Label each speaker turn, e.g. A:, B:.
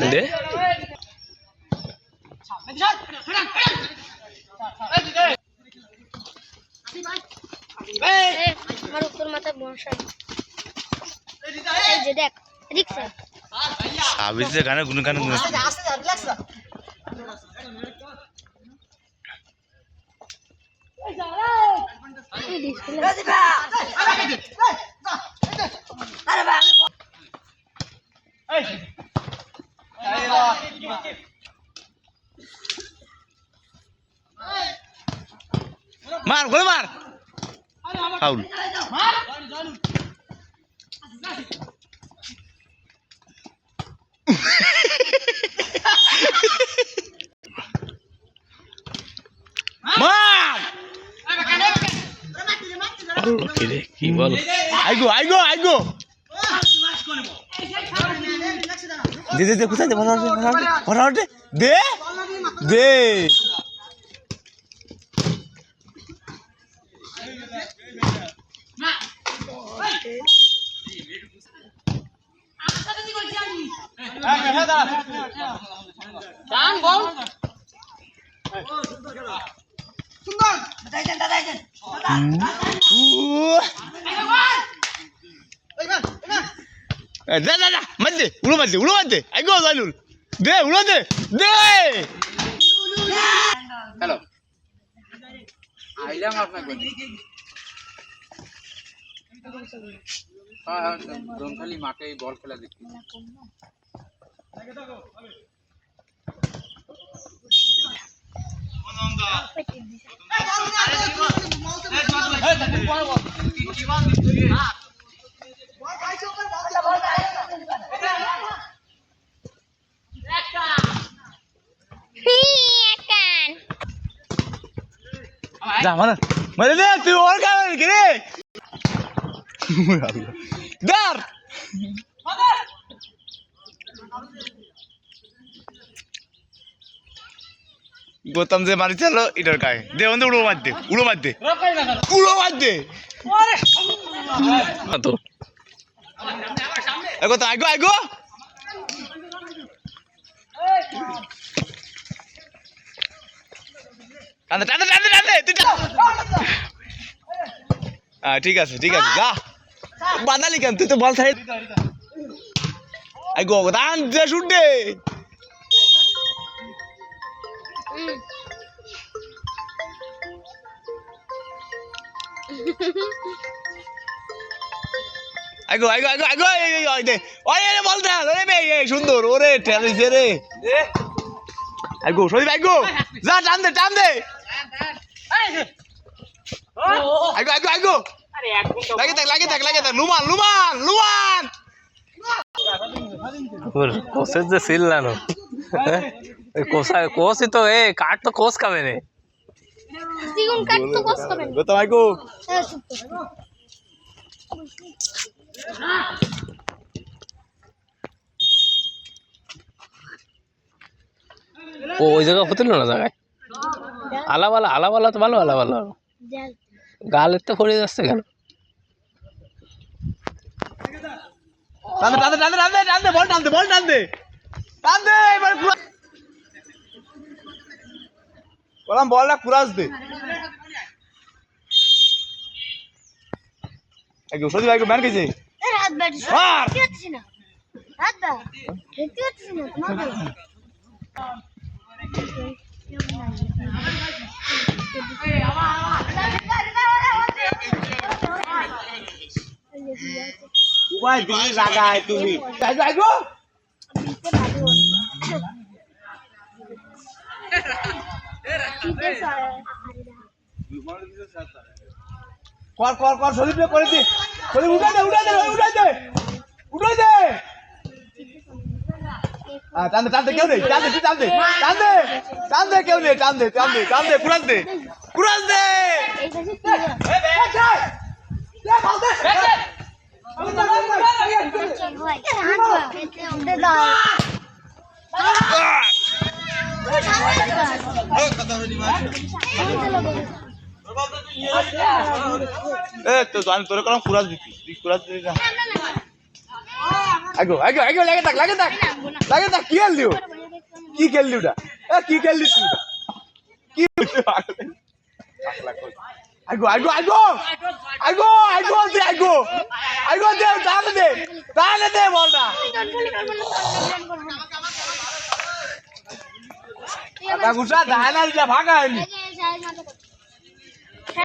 A: দে
B: আমার উপর মাথা বর্ষা এই যে দেখ রিকশা
A: সাবিজে গানে গুন গানে গুন
C: আসতে যা রিল্যাক্স এই যা রে আরে ভাই এই
A: মার গোল মার ফাউল মার কি বল আইগো আইগো আইগো দে দে দে কোথায় দে ফটাফট দে দে দে দে দে মধ্যে উড়ো মধ্যে আইগো জাইলুল দে উড়ো দে দে হ্যালো আইলাম আপনাকে হ্যাঁ দোনখালি মাঠে বল খেলা দেখি যা মানে দে তুই ওর কারণে কি রে দার গৌতম যে মারি চলো এটার গায়ে দে বন্ধু উড়ো মার দে তো এগো তো আইগো আইগো টানতে টানতে টানতে টানতে তুই ঠিক আছে যা বাদালি কেন তুই তো বল ছাড়ি আইগো দান দে শুট দে আইগো দে ওই রে বল দে রে বে সুন্দর ওরে ঠেলিছে রে আইগো সরি আইগো যা টান দে আইগো আরে এক ঘন্টা লাগে থাক লুমান
D: ওর কোসের যে সিল লানো কোসই তো এ কাট তো কোস খাবে রে
B: সিগুন কাট তো কোস খাবে না
A: তো আইগো
D: ও ওই জায়গা হতে না জায়গায় আলাবালা তো ভালো আলাবালা গালের তো পড়ে যাচ্ছে কেন
A: টানতে বল টানতে এবার বললাম বলটা কুরাস দে আইগো সজি ভাইগো ম্যান কেছে
B: হাত ব্যাট
A: মার
B: কি হচ্ছে না হাত দা খেতে হচ্ছে না তোমাকে
A: উপায় দিকে লাগায় তুমি আইগো কর শরীফ করে দি শরীফ উঠাই দে টান দে কেউ নেই টান দে কেউ নেই টান দে কুরাস দে
B: এই পাশে কি হয়? ভাই হাত পা এতে উঠে দাও
A: এ তো জানি তোরে কোন কুরাস দিতি তুই কুরাস দিবি না আগো লাগে থাক কি খেললিও কি খেললি ওটা এ কি খেললি তুই কি আগো দে তাহলে দে বলটা গুসা ধানা দিলা ভাগা হয়নি